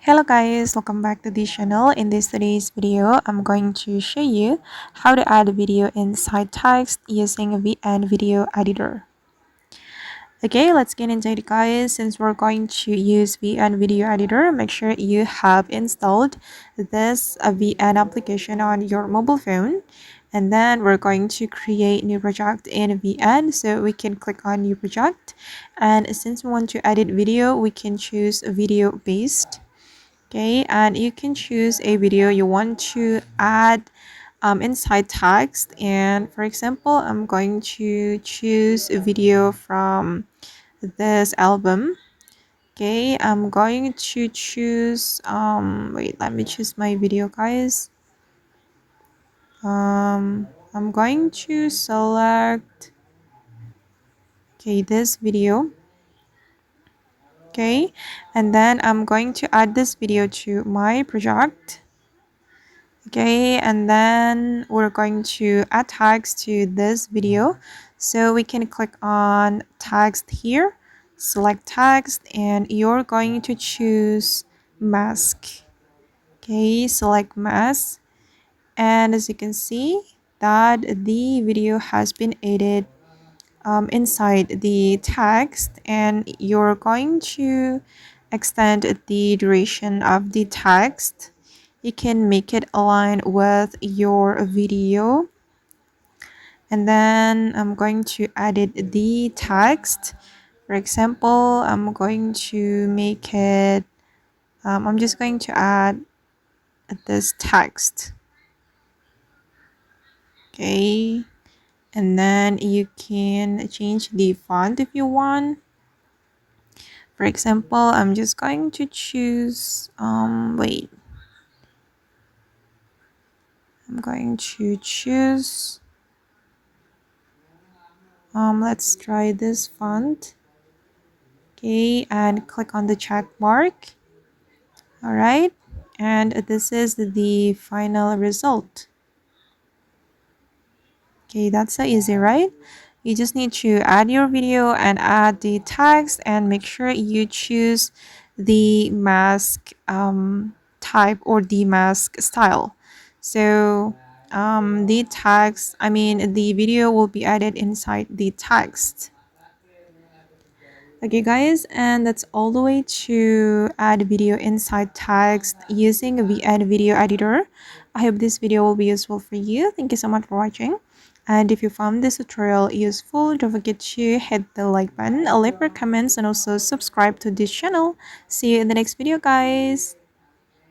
Hello guys, welcome back to this channel. In today's video, I'm going to show you how to add a video inside text using a VN video editor. Okay, let's get into it guys. Since we're going to use VN video editor, make sure you have installed this VN application on your mobile phone. And then we're going to create new project in VN, so we can click on new project. And since we want to edit video, we can choose video based. Okay, and you can choose a video you want to add inside text. And for example, I'm going to choose a video from this album. Okay, I'm going to choose wait, let me choose my video guys. I'm going to select this video. Okay, and then I'm going to add this video to my project. Okay, and then we're going to add tags to this video, so we can click on text here, select text, and you're going to choose mask. Okay, select mask, and as you can see that the video has been edited inside the text, and you're going to extend the duration of the text. You can make it align with your video, and then I'm going to edit the text. For example, I'm going to make it I'm just going to add this text. Okay, and then you can change the font if you want. For example, I'm just going to choose wait, I'm going to choose let's try this font. Okay, and click on the check mark. All right, and this is the final result. Okay, that's so easy, right? You just need to add your video and add the text, and make sure you choose the mask type or the mask style. So the text, I mean the video will be added inside the text. Okay guys, and that's all the way to add video inside text using a VN video editor. I hope this video will be useful for you. Thank you so much for watching. And if you found this tutorial useful, don't forget to hit the like button, leave your comments, and also subscribe to this channel. See you in the next video guys.